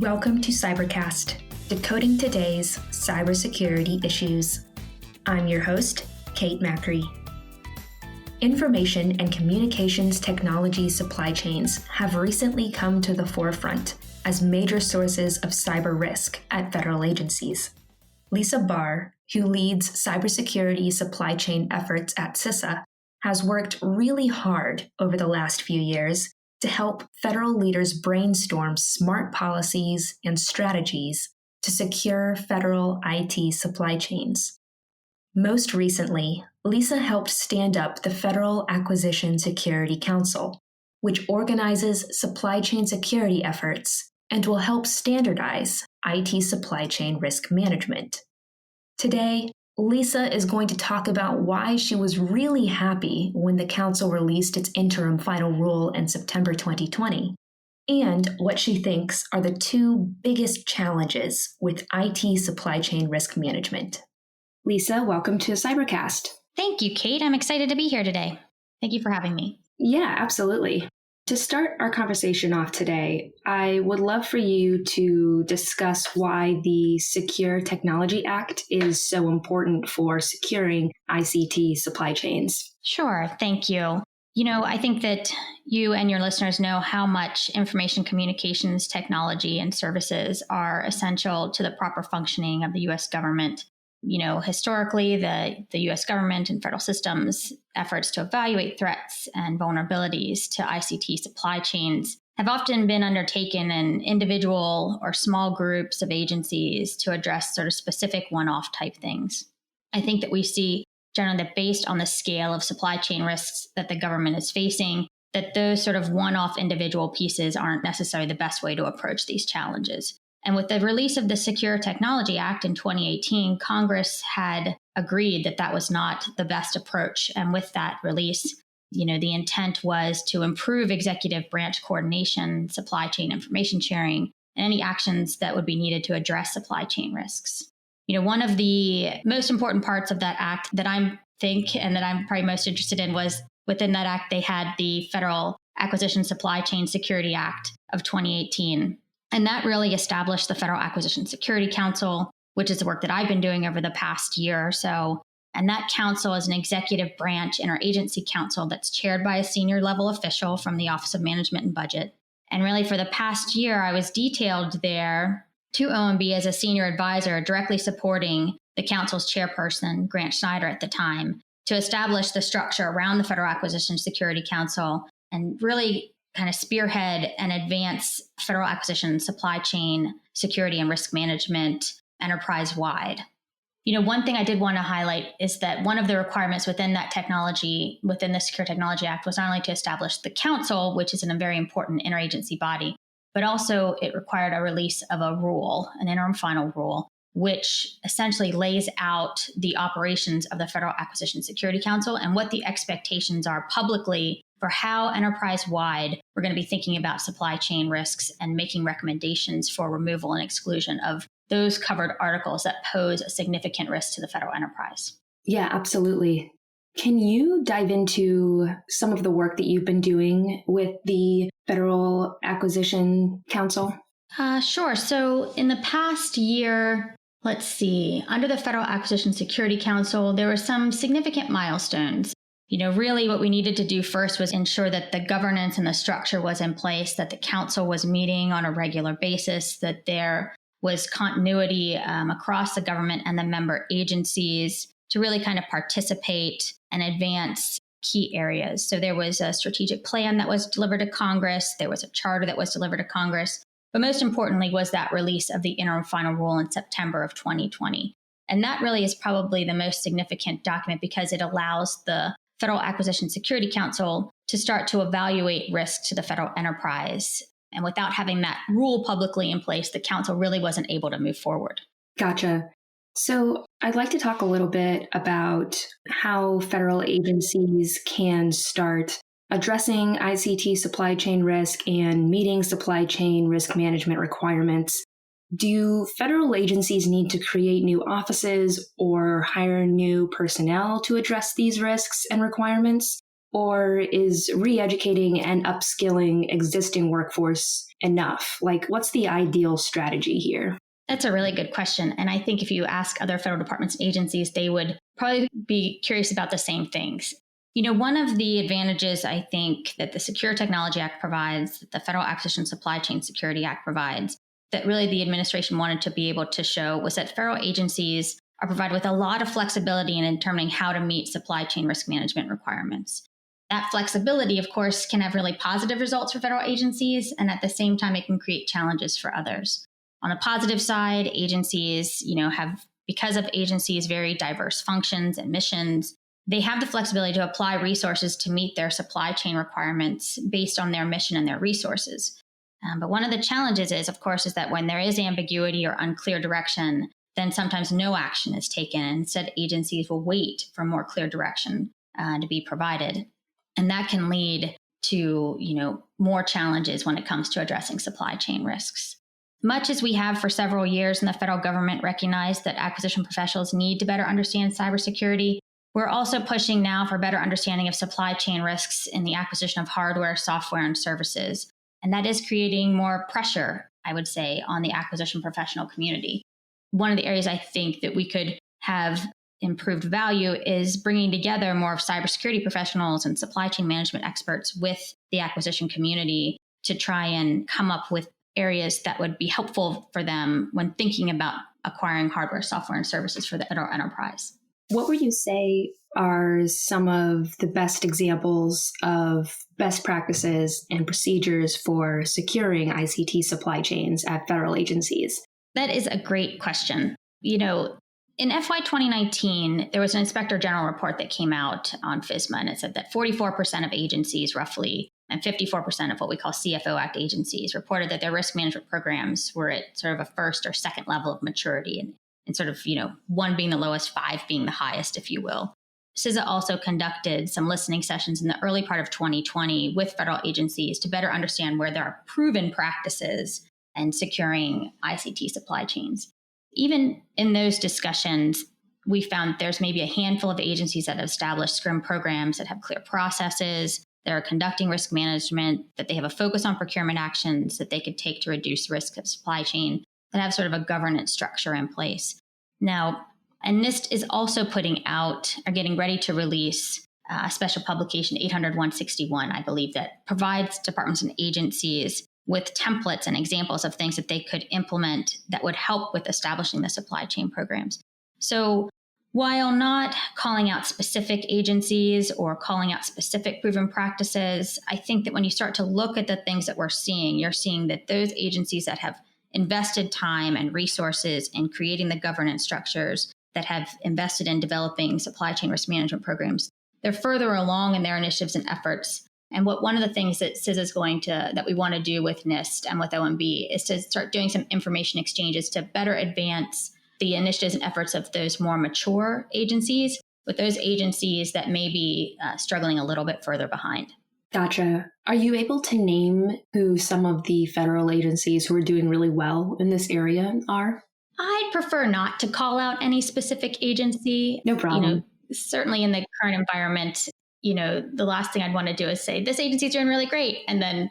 Welcome to Cybercast, decoding today's cybersecurity issues. I'm your host, Kate Macri. Information and communications technology supply chains have recently come to the forefront as major sources of cyber risk at federal agencies. Lisa Barr, who leads cybersecurity supply chain efforts at CISA, has worked really hard over the last few years to help federal leaders brainstorm smart policies and strategies to secure federal IT supply chains. Most recently, Lisa helped stand up the Federal Acquisition Security Council, which organizes supply chain security efforts and will help standardize IT supply chain risk management. Today, Lisa is going to talk about why she was really happy when the council released its interim final rule in September 2020, and what she thinks are the two biggest challenges with IT supply chain risk management. Lisa, welcome to Cybercast. Thank you, Kate. I'm excited to be here today. Thank you for having me. Yeah, absolutely. To start our conversation off today, I would love for you to discuss why the Secure Technology Act is so important for securing ICT supply chains. Sure. Thank you. I think that you and your listeners know how much information communications technology and services are essential to the proper functioning of the U.S. government. Historically, the U.S. government and federal systems efforts to evaluate threats and vulnerabilities to ICT supply chains have often been undertaken in individual or small groups of agencies to address sort of specific one-off type things. I think that we see generally that based on the scale of supply chain risks that the government is facing, that those sort of one-off individual pieces aren't necessarily the best way to approach these challenges. And with the release of the Secure Technology Act in 2018, Congress had agreed that that was not the best approach. And with that release, the intent was to improve executive branch coordination, supply chain information sharing, and any actions that would be needed to address supply chain risks. One of the most important parts of that act that I'm probably most interested in was within that act, they had the Federal Acquisition Supply Chain Security Act of 2018. And that really established the Federal Acquisition Security Council, which is the work that I've been doing over the past year or so. And that council is an executive branch interagency council that's chaired by a senior level official from the Office of Management and Budget. And really for the past year, I was detailed there to OMB as a senior advisor, directly supporting the council's chairperson, Grant Schneider at the time, to establish the structure around the Federal Acquisition Security Council and really kind of spearhead and advance federal acquisition supply chain security and risk management enterprise-wide. One thing I did want to highlight is that one of the requirements within the Secure Technology Act was not only to establish the council, which is a very important interagency body, but also it required a release of a rule, an interim final rule, which essentially lays out the operations of the Federal Acquisition Security Council and what the expectations are publicly for how enterprise-wide we're going to be thinking about supply chain risks and making recommendations for removal and exclusion of those covered articles that pose a significant risk to the federal enterprise. Yeah, absolutely. Can you dive into some of the work that you've been doing with the Federal Acquisition Council? Sure. So in the past year, under the Federal Acquisition Security Council, there were some significant milestones. Really what we needed to do first was ensure that the governance and the structure was in place, that the council was meeting on a regular basis, that there was continuity across the government and the member agencies to really kind of participate and advance key areas. So there was a strategic plan that was delivered to Congress. There was a charter that was delivered to Congress. But most importantly was that release of the interim final rule in September of 2020. And that really is probably the most significant document because it allows the Federal Acquisition Security Council to start to evaluate risk to the federal enterprise. And without having that rule publicly in place, the council really wasn't able to move forward. Gotcha. So I'd like to talk a little bit about how federal agencies can start addressing ICT supply chain risk and meeting supply chain risk management requirements. Do federal agencies need to create new offices or hire new personnel to address these risks and requirements? Or is re-educating and upskilling existing workforce enough? Like, what's the ideal strategy here? That's a really good question. And I think if you ask other federal departments and agencies, they would probably be curious about the same things. One of the advantages I think that the Secure Technology Act provides, that the Federal Acquisition Supply Chain Security Act provides, that really the administration wanted to be able to show was that federal agencies are provided with a lot of flexibility in determining how to meet supply chain risk management requirements. That flexibility, of course, can have really positive results for federal agencies, and at the same time, it can create challenges for others. On the positive side, agencies, have, because of agencies' very diverse functions and missions, they have the flexibility to apply resources to meet their supply chain requirements based on their mission and their resources. But one of the challenges is, of course, is that when there is ambiguity or unclear direction, then sometimes no action is taken. Instead, agencies will wait for more clear direction to be provided. And that can lead to, more challenges when it comes to addressing supply chain risks. Much as we have for several years and the federal government recognized that acquisition professionals need to better understand cybersecurity, we're also pushing now for better understanding of supply chain risks in the acquisition of hardware, software, and services. And that is creating more pressure, I would say, on the acquisition professional community. One of the areas I think that we could have improved value is bringing together more of cybersecurity professionals and supply chain management experts with the acquisition community to try and come up with areas that would be helpful for them when thinking about acquiring hardware, software, and services for the federal enterprise. What would you say are some of the best examples of best practices and procedures for securing ICT supply chains at federal agencies? That is a great question. In FY 2019, there was an Inspector General report that came out on FISMA, and it said that 44% of agencies, roughly, and 54% of what we call CFO Act agencies reported that their risk management programs were at sort of a first or second level of maturity, and sort of, one being the lowest, five being the highest, if you will. CISA also conducted some listening sessions in the early part of 2020 with federal agencies to better understand where there are proven practices in securing ICT supply chains. Even in those discussions, we found that there's maybe a handful of agencies that have established SCRIM programs that have clear processes, that are conducting risk management, that they have a focus on procurement actions that they could take to reduce risk of supply chain, that have sort of a governance structure in place. Now, and NIST is also putting out or getting ready to release a special publication, 800-161, I believe, that provides departments and agencies with templates and examples of things that they could implement that would help with establishing the supply chain programs. So while not calling out specific agencies or calling out specific proven practices, I think that when you start to look at the things that we're seeing, you're seeing that those agencies that have invested time and resources in creating the governance structures, that have invested in developing supply chain risk management programs, they're further along in their initiatives and efforts. And one of the things that CISA is that we want to do with NIST and with OMB is to start doing some information exchanges to better advance the initiatives and efforts of those more mature agencies with those agencies that may be struggling a little bit further behind. Gotcha. Are you able to name who some of the federal agencies who are doing really well in this area are? I'd prefer not to call out any specific agency. No problem. Certainly in the current environment, the last thing I'd want to do is say, this agency's doing really great, and then,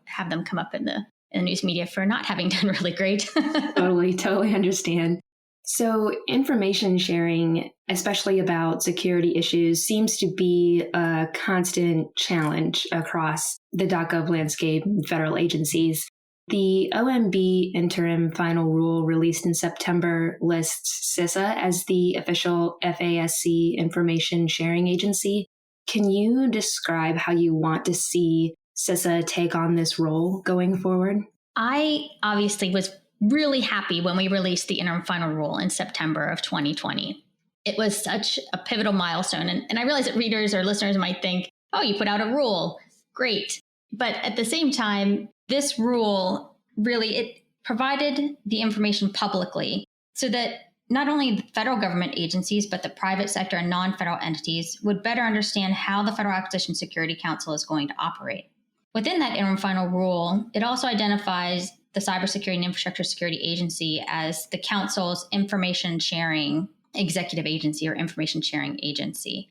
have them come up in the news media for not having done really great. Totally understand. So information sharing, especially about security issues, seems to be a constant challenge across the .gov landscape and federal agencies. The OMB interim final rule released in September lists CISA as the official FASC information sharing agency. Can you describe how you want to see CISA take on this role going forward? I obviously was really happy when we released the interim final rule in September of 2020. It was such a pivotal milestone. And I realize that readers or listeners might think, oh, you put out a rule. Great. But at the same time, this rule really, it provided the information publicly so that not only the federal government agencies, but the private sector and non-federal entities would better understand how the Federal Acquisition Security Council is going to operate. Within that interim final rule, it also identifies the Cybersecurity and Infrastructure Security Agency as the Council's information sharing executive agency or information sharing agency.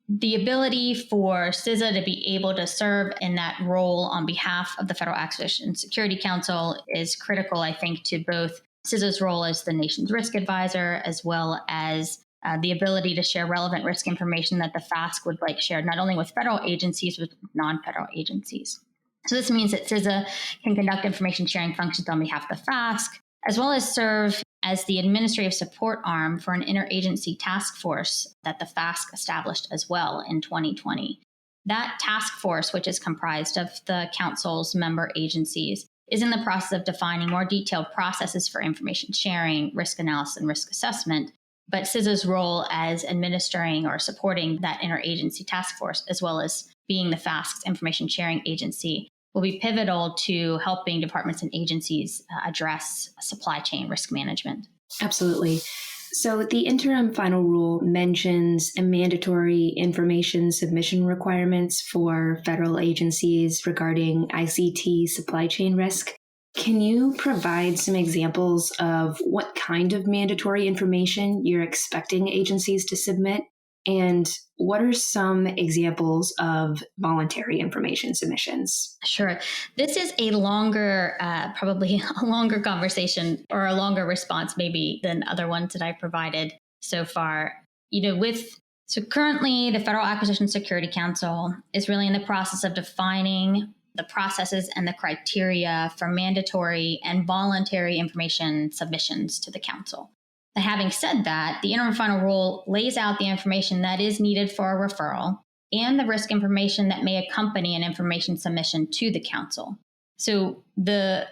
the ability for CISA to be able to serve in that role on behalf of the Federal Acquisition Security Council is critical, I think, to both CISA's role as the nation's risk advisor, as well as the ability to share relevant risk information that the FASC would like shared, not only with federal agencies, but with non-federal agencies. So this means that CISA can conduct information sharing functions on behalf of the FASC, as well as serve as the administrative support arm for an interagency task force that the FASC established as well in 2020. That task force, which is comprised of the Council's member agencies, is in the process of defining more detailed processes for information sharing, risk analysis, and risk assessment. But CISA's role as administering or supporting that interagency task force, as well as being the FASC's information sharing agency, will be pivotal to helping departments and agencies address supply chain risk management. Absolutely. So the interim final rule mentions a mandatory information submission requirements for federal agencies regarding ICT supply chain risk. Can you provide some examples of what kind of mandatory information you're expecting agencies to submit? And what are some examples of voluntary information submissions? Sure. This is a longer, probably a longer conversation or a longer response maybe than other ones that I've provided so far. So currently the Federal Acquisition Security Council is really in the process of defining the processes and the criteria for mandatory and voluntary information submissions to the council. Having said that, the interim final rule lays out the information that is needed for a referral and the risk information that may accompany an information submission to the council. So in the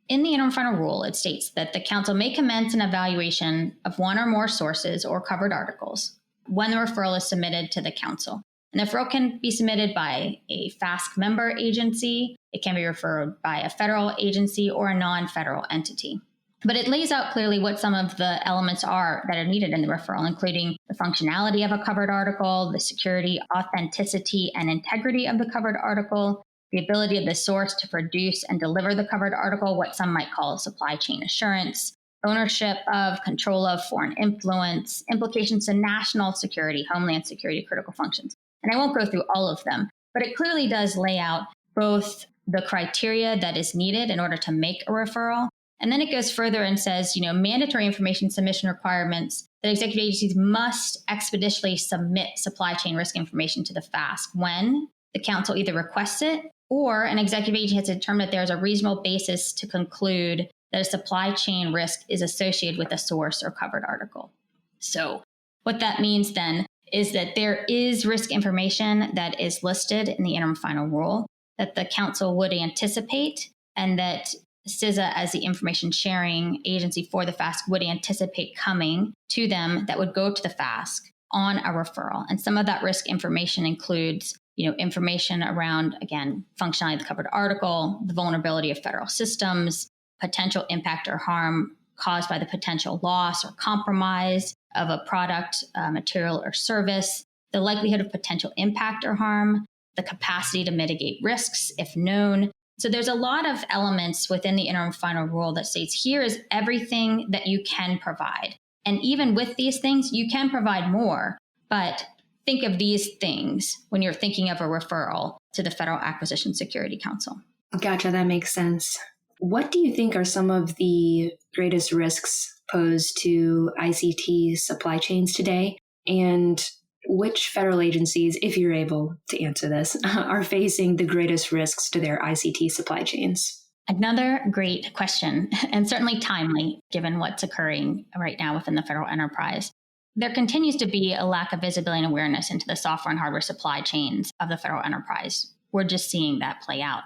interim final rule, it states that the council may commence an evaluation of one or more sources or covered articles when the referral is submitted to the council. And the referral can be submitted by a FASC member agency. It can be referred by a federal agency or a non-federal entity. But it lays out clearly what some of the elements are that are needed in the referral, including the functionality of a covered article, the security, authenticity, and integrity of the covered article, the ability of the source to produce and deliver the covered article, what some might call supply chain assurance, ownership of, control of foreign influence, implications to national security, homeland security, critical functions. And I won't go through all of them, but it clearly does lay out both the criteria that is needed in order to make a referral. And then it goes further and says, mandatory information submission requirements that executive agencies must expeditiously submit supply chain risk information to the FASC when the council either requests it or an executive agency has determined that there is a reasonable basis to conclude that a supply chain risk is associated with a source or covered article. So what that means then is that there is risk information that is listed in the interim final rule that the council would anticipate, and that CISA, as the information sharing agency for the FASC, would anticipate coming to them that would go to the FASC on a referral. And some of that risk information includes, information around, again, functionality of the covered article, the vulnerability of federal systems, potential impact or harm caused by the potential loss or compromise of a product, material, or service, the likelihood of potential impact or harm, the capacity to mitigate risks if known. So there's a lot of elements within the interim final rule that states here is everything that you can provide. And even with these things, you can provide more, but think of these things when you're thinking of a referral to the Federal Acquisition Security Council. Gotcha, that makes sense. What do you think are some of the greatest risks posed to ICT supply chains today? And which federal agencies, if you're able to answer this, are facing the greatest risks to their ICT supply chains? Another great question, and certainly timely, given what's occurring right now within the federal enterprise. There continues to be a lack of visibility and awareness into the software and hardware supply chains of the federal enterprise. We're just seeing that play out.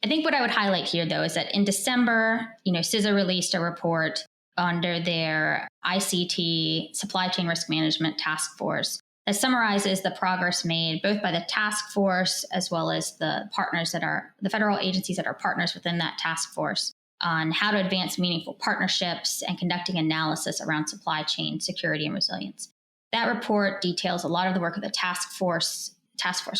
I think what I would highlight here, though, is that in December, CISA released a report under their ICT supply chain risk management task force that summarizes the progress made both by the task force as well as the partners that are the federal agencies that are partners within that task force on how to advance meaningful partnerships and conducting analysis around supply chain security and resilience. That report details a lot of the work of the task force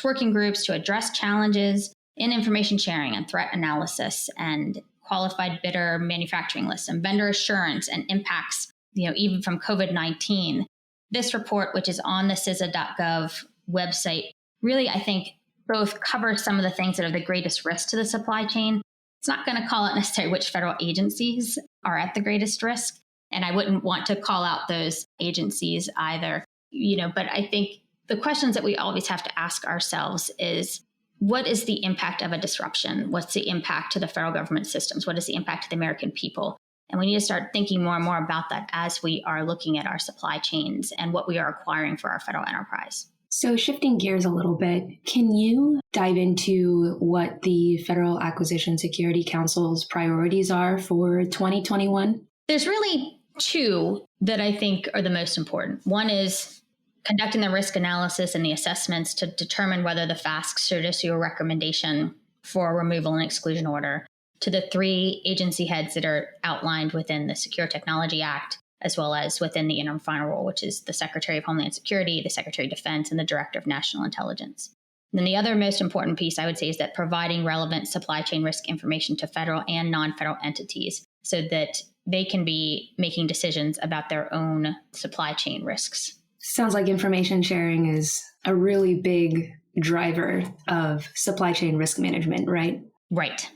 working groups to address challenges in information sharing and threat analysis and qualified bidder manufacturing lists and vendor assurance and impacts, even from COVID-19. This report, which is on the CISA.gov website really, I think, both covers some of the things that are the greatest risk to the supply chain. It's not going to call out necessarily which federal agencies are at the greatest risk. And I wouldn't want to call out those agencies either, but I think the questions that we always have to ask ourselves is, what is the impact of a disruption? What's the impact to the federal government systems? What is the impact to the American people? And we need to start thinking more and more about that as we are looking at our supply chains and what we are acquiring for our federal enterprise. So shifting gears a little bit, can you dive into what the Federal Acquisition Security Council's priorities are for 2021? There's really two that I think are the most important. One is conducting the risk analysis and the assessments to determine whether the FASC should issue a recommendation for removal and exclusion order to the three agency heads that are outlined within the Secure Technology Act, as well as within the interim final rule, which is the Secretary of Homeland Security, the Secretary of Defense, and the Director of National Intelligence. And then the other most important piece, I would say, is that providing relevant supply chain risk information to federal and non-federal entities so that they can be making decisions about their own supply chain risks. Sounds like information sharing is a really big driver of supply chain risk management, right? Right.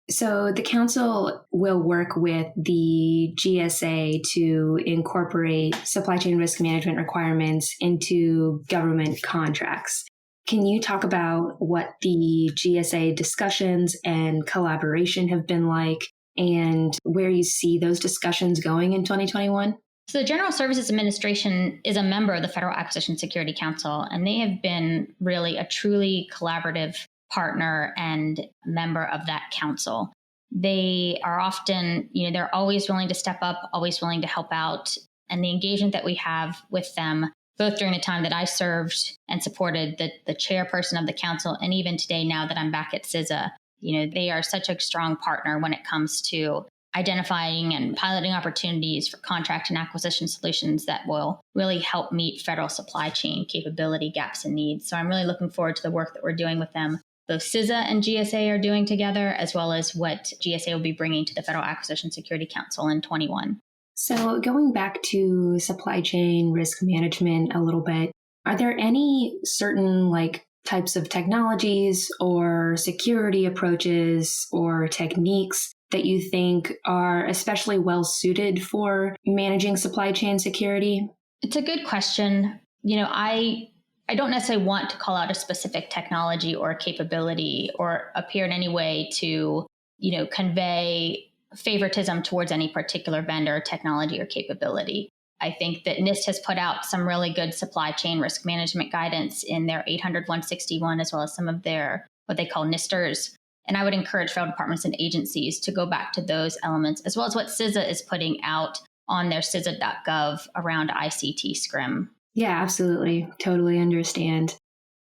So the council will work with the GSA to incorporate supply chain risk management requirements into government contracts. Can you talk about what the GSA discussions and collaboration have been like and where you see those discussions going in 2021? So the General Services Administration is a member of the Federal Acquisition Security Council, and they have been really a truly collaborative partner and member of that council. They are often, they're always willing to step up, always willing to help out. And the engagement that we have with them, both during the time that I served and supported the chairperson of the council, and even today now that I'm back at CISA, they are such a strong partner when it comes to identifying and piloting opportunities for contract and acquisition solutions that will really help meet federal supply chain capability gaps and needs. So I'm really looking forward to the work that we're doing with them. Both CISA and GSA are doing together, as well as what GSA will be bringing to the Federal Acquisition Security Council in 21. So going back to supply chain risk management a little bit, are there any certain types of technologies or security approaches or techniques that you think are especially well suited for managing supply chain security? It's a good question. I don't necessarily want to call out a specific technology or capability or appear in any way to, convey favoritism towards any particular vendor, technology, or capability. I think that NIST has put out some really good supply chain risk management guidance in their 800-161, as well as some of their what they call NISTers. And I would encourage federal departments and agencies to go back to those elements, as well as what CISA is putting out on their CISA.gov around ICT SCRIM. Yeah, absolutely. Totally understand.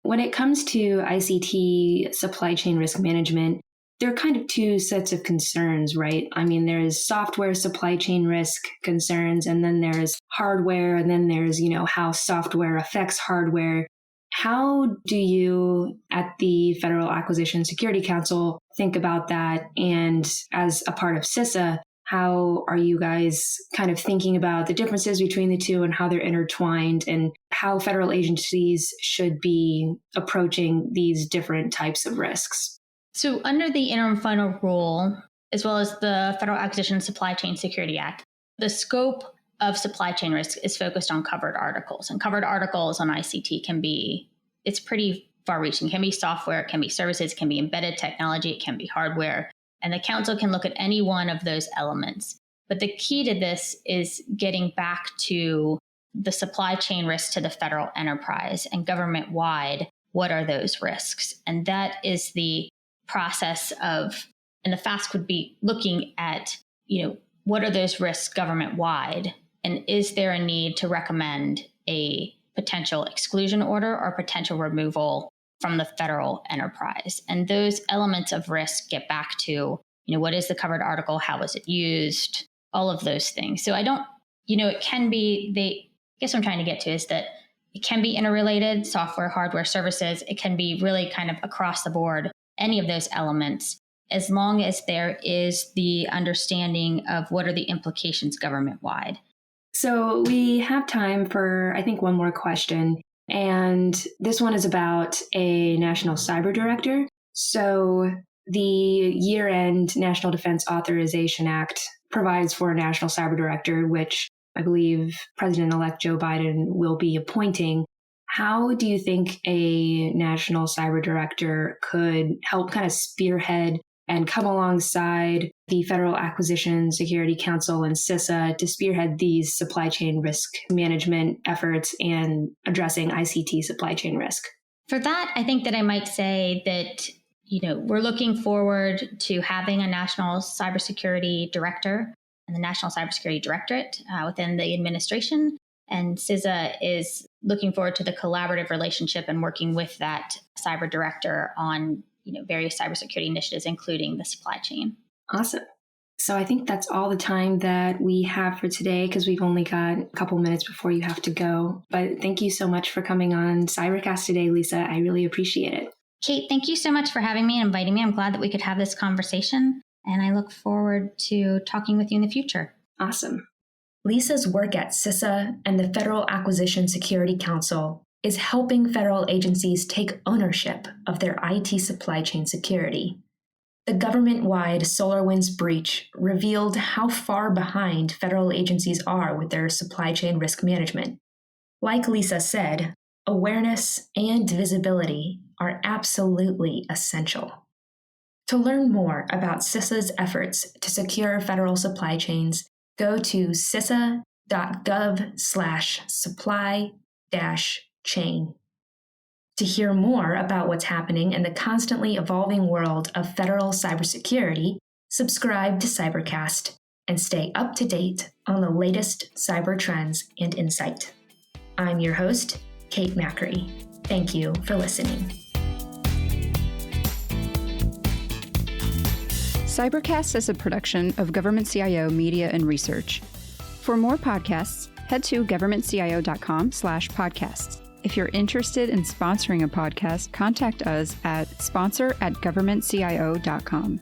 When it comes to ICT supply chain risk management, there are kind of two sets of concerns, right? I mean, there's software supply chain risk concerns, and then there's hardware, and then there's, how software affects hardware. How do you at the Federal Acquisition Security Council think about that? And as a part of CISA, how are you guys kind of thinking about the differences between the two and how they're intertwined and how federal agencies should be approaching these different types of risks? So under the interim final rule, as well as the Federal Acquisition Supply Chain Security Act, the scope of supply chain risk is focused on covered articles. And covered articles on ICT it's pretty far reaching. It can be software, it can be services, it can be embedded technology, it can be hardware. And the council can look at any one of those elements. But the key to this is getting back to the supply chain risks to the federal enterprise and government-wide. What are those risks? And that is the process of, and the FASC would be looking at, what are those risks government-wide? And is there a need to recommend a potential exclusion order or potential removal from the federal enterprise? And those elements of risk get back to, what is the covered article? How is it used? All of those things. So I don't, it can be, I guess what I'm trying to get to is that it can be interrelated, software, hardware, services. It can be really kind of across the board, any of those elements, as long as there is the understanding of what are the implications government-wide. So we have time for, I think, one more question. And this one is about a national cyber director. So the year-end National Defense Authorization Act provides for a national cyber director, which I believe President-elect Joe Biden will be appointing. How do you think a national cyber director could help kind of spearhead and come alongside the Federal Acquisition Security Council and CISA to spearhead these supply chain risk management efforts and addressing ICT supply chain risk? For that, I think that I might say that, we're looking forward to having a national cybersecurity director and the National Cybersecurity Directorate within the administration. And CISA is looking forward to the collaborative relationship and working with that cyber director on various cybersecurity initiatives, including the supply chain. Awesome. So I think that's all the time that we have for today because we've only got a couple minutes before you have to go. But thank you so much for coming on Cybercast today, Lisa. I really appreciate it. Kate, thank you so much for having me and inviting me. I'm glad that we could have this conversation, and I look forward to talking with you in the future. Awesome. Lisa's work at CISA and the Federal Acquisition Security Council is helping federal agencies take ownership of their IT supply chain security. The government-wide SolarWinds breach revealed how far behind federal agencies are with their supply chain risk management. Like Lisa said, awareness and visibility are absolutely essential. To learn more about CISA's efforts to secure federal supply chains, go to cisa.gov/supply-chain. To hear more about what's happening in the constantly evolving world of federal cybersecurity, subscribe to Cybercast and stay up to date on the latest cyber trends and insight. I'm your host, Kate Macri. Thank you for listening. Cybercast is a production of Government CIO Media and Research. For more podcasts, head to governmentcio.com/podcasts. If you're interested in sponsoring a podcast, contact us at sponsor@governmentcio.com.